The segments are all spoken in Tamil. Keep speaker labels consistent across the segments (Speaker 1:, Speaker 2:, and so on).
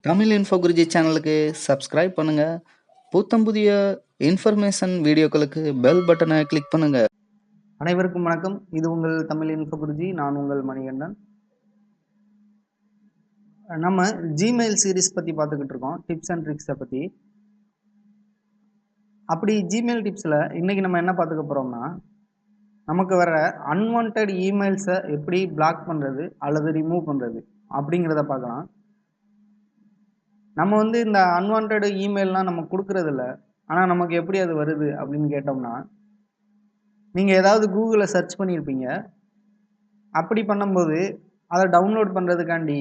Speaker 1: tamilinfoguruji சேனலுக்கு சப்ஸ்கிரைப் பண்ணுங்க. புத்தம் புதிய இன்ஃபர்மேஷன் வீடியோக்களுக்கு பெல் பட்டனை கிளிக் பண்ணுங்க.
Speaker 2: அனைவருக்கும் வணக்கம். இது உங்கள் தமிழின்ஃபோகுருஜி. நான் உங்கள் மணிகண்டன். நம்ம ஜிமெயில் சீரிஸ் பற்றி பார்த்துக்கிட்டு இருக்கோம், டிப்ஸ் அண்ட் ட்ரிக்ஸை பற்றி. அப்படி ஜிமெயில் டிப்ஸில் இன்றைக்கி நம்ம என்ன பார்த்துக்க போகிறோம்னா, நமக்கு வர அன்வான்ட் இமெயில்ஸை எப்படி பிளாக் பண்ணுறது அல்லது ரிமூவ் பண்ணுறது அப்படிங்கிறத பார்க்கலாம். நம்ம இந்த அன்வான்ட் இமெயில்லாம் நம்ம கொடுக்குறதில்ல, ஆனால் நமக்கு எப்படி அது வருது அப்படின்னு கேட்டோம்னா, நீங்கள் ஏதாவது கூகுளில் சர்ச் பண்ணியிருப்பீங்க. அப்படி பண்ணும்போது அதை டவுன்லோட் பண்ணுறதுக்காண்டி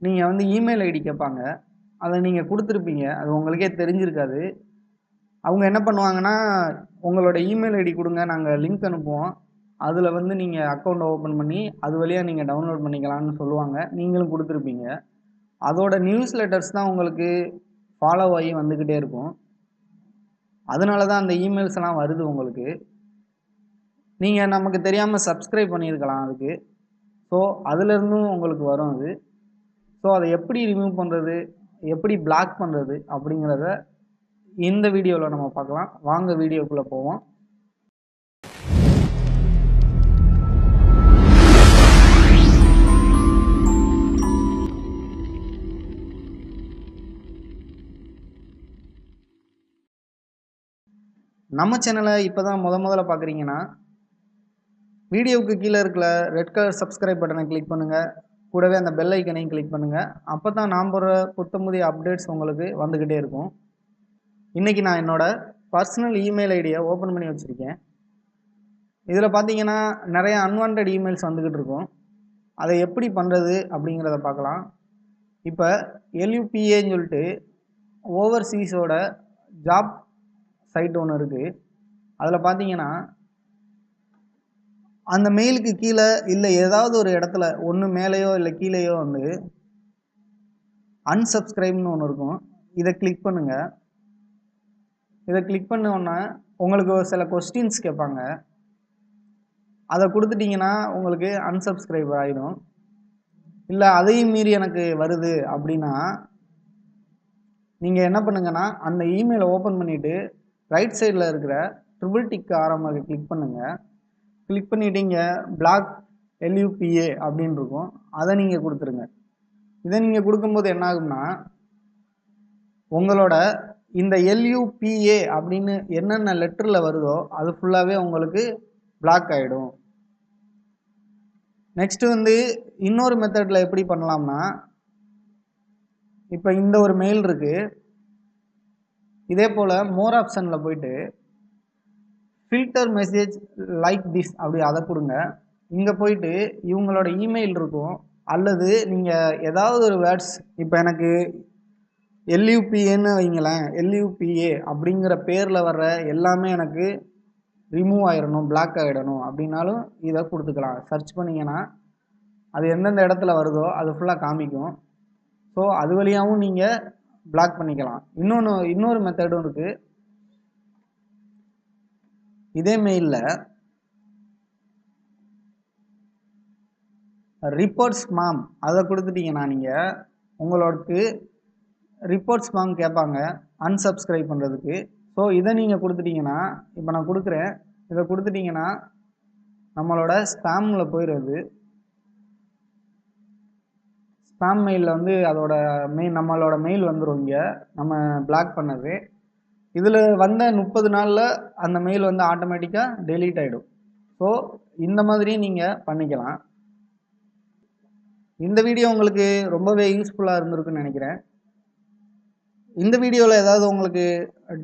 Speaker 2: நீங்கள் இமெயில் ஐடி கேட்பாங்க. அதை நீங்கள் கொடுத்துருப்பீங்க, அது உங்களுக்கே தெரிஞ்சிருக்காது. அவங்க என்ன பண்ணுவாங்கன்னா, உங்களோட இமெயில் ஐடி கொடுங்க, நாங்கள் லிங்க் அனுப்புவோம், அதில் நீங்கள் அக்கௌண்ட்டை ஓப்பன் பண்ணி அது வழியாக நீங்கள் டவுன்லோட் பண்ணிக்கலாம்னு சொல்லுவாங்க. நீங்களும் கொடுத்துருப்பீங்க. அதோட நியூஸ் லெட்டர்ஸ் தான் உங்களுக்கு ஃபாலோ ஆகி வந்துக்கிட்டே இருக்கும். அதனால தான் அந்த இமெயில்ஸ் எல்லாம் வருது உங்களுக்கு. நீங்கள் நமக்கு தெரியாமல் சப்ஸ்கிரைப் பண்ணியிருக்கலாம் அதுக்கு. ஸோ அதிலிருந்தும் உங்களுக்கு வரும் அது. ஸோ அதை எப்படி ரிமூவ் பண்ணுறது, எப்படி பிளாக் பண்ணுறது அப்படிங்கிறத இந்த வீடியோவில் நம்ம பார்க்கலாம். வாங்க வீடியோக்குள்ளே போவோம். நம்ம சேனலை இப்போ தான் முதல்ல பார்க்குறீங்கன்னா, வீடியோவுக்கு கீழே இருக்கிற ரெட் கலர் சப்ஸ்கிரைப் பட்டனை கிளிக் பண்ணுங்கள். கூடவே அந்த பெல் ஐக்கனையும் கிளிக் பண்ணுங்கள். அப்போ தான் நான் போடுற புத்தமுதிய அப்டேட்ஸ் உங்களுக்கு வந்துக்கிட்டே இருக்கும். இன்றைக்கி நான் என்னோடய பர்சனல் இமெயில் ஐடியை ஓப்பன் பண்ணி வச்சுருக்கேன். இதில் பார்த்தீங்கன்னா நிறைய அன்வான்ட் இமெயில்ஸ் வந்துக்கிட்டு இருக்கும். அதை எப்படி பண்ணுறது அப்படிங்கிறத பார்க்கலாம். இப்போ LUPAன்னு சொல்லிட்டு ஓவர்சீஸோட ஜாப் சைட் ஒன்று இருக்குது. அதில் பார்த்தீங்கன்னா அந்த மெயிலுக்கு கீழே இல்லை ஏதாவது ஒரு இடத்துல ஒன்று மேலேயோ இல்லை கீழேயோ அன்சப்ஸ்கிரைப்னு ஒன்று இருக்கும். இதை கிளிக் பண்ணுங்கள். இதை கிளிக் பண்ணோன்னா உங்களுக்கு ஒரு சில கொஸ்டின்ஸ் கேட்பாங்க. அதை கொடுத்துட்டிங்கன்னா உங்களுக்கு அன்சப்ஸ்கிரைப் ஆகிடும். இல்லை அதையும் மீறி எனக்கு வருது அப்படின்னா நீங்கள் என்ன பண்ணுங்கன்னா, அந்த இமெயிலை ஓப்பன் பண்ணிவிட்டு ரைட் சைடில் இருக்கிற ட்ரிபிள் டிக் ஆரமாக கிளிக் பண்ணுங்கள். கிளிக் பண்ணிட்டீங்க, பிளாக் LUPA அப்படின்னு இருக்கும். அதை நீங்கள் கொடுத்துருங்க. இதை நீங்கள் கொடுக்கும்போது என்ன ஆகும்னா, உங்களோட இந்த LUPA அப்படின்னு என்னென்ன லெட்டரில் வருதோ அது ஃபுல்லாகவே உங்களுக்கு பிளாக் ஆகிடும். நெக்ஸ்ட்டு இன்னொரு மெத்தடில் எப்படி பண்ணலாம்னா, இப்போ இந்த ஒரு மெயில் இருக்குது. இதே போல் மோர் ஆப்ஷனில் போயிட்டு ஃபில்டர் மெசேஜ் லைக் திஸ் அப்படி அதை கொடுங்க. இங்கே போயிட்டு இவங்களோட இமெயில் இருக்கும், அல்லது நீங்கள் ஏதாவது ஒரு வேர்ட்ஸ், இப்போ எனக்கு LUPAன்னு வைங்களேன், LUPA அப்படிங்கிற பேரில் வர்ற எல்லாமே எனக்கு ரிமூவ் ஆகிடணும், பிளாக் ஆகிடணும் அப்படின்னாலும் இதை கொடுத்துக்கலாம். சர்ச் பண்ணிங்கன்னா அது எந்தெந்த இடத்துல வருதோ அது ஃபுல்லாக காமிக்கும். ஸோ அது வழியாகவும் நீங்கள் பிளாக் பண்ணிக்கலாம். இன்னொரு மெத்தடும் இருக்குது. இதே மெயிலில் ரிப்போர்ட்ஸ் மாம் அதை கொடுத்துட்டிங்கன்னா நீங்கள் உங்களுக்கு ரிப்போர்ட்ஸ் மாம் கேட்பாங்க அன்சப்ஸ்கிரைப் பண்ணுறதுக்கு. ஸோ இதை நீங்கள் கொடுத்துட்டிங்கன்னா, இப்போ நான் கொடுக்குறேன், இதை கொடுத்துட்டிங்கன்னா நம்மளோட ஸ்பேமில் போயிடுது. ஸ்பேம் மெயிலில் அதோட நம்மளோட மெயில் வந்துடும். இங்கே நம்ம பிளாக் பண்ணது இதில் வந்த 30 நாளில் அந்த மெயில் ஆட்டோமேட்டிக்காக டெலீட் ஆகிடும். ஸோ இந்த மாதிரி நீங்கள் பண்ணிக்கலாம். இந்த வீடியோ உங்களுக்கு ரொம்பவே யூஸ்ஃபுல்லாக இருந்திருக்குன்னு நினைக்கிறேன். இந்த வீடியோவில் ஏதாவது உங்களுக்கு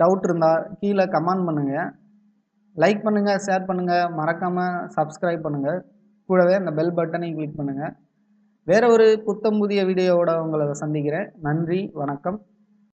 Speaker 2: டவுட் இருந்தால் கீழே கமெண்ட் பண்ணுங்கள், லைக் பண்ணுங்கள், ஷேர் பண்ணுங்கள், மறக்காமல் சப்ஸ்கிரைப் பண்ணுங்கள். கூடவே அந்த பெல் பட்டனையும் கிளிக் பண்ணுங்கள். வேறு ஒரு புத்தம் புதிய வீடியோவோட உங்களை சந்திக்கிறேன். நன்றி, வணக்கம்.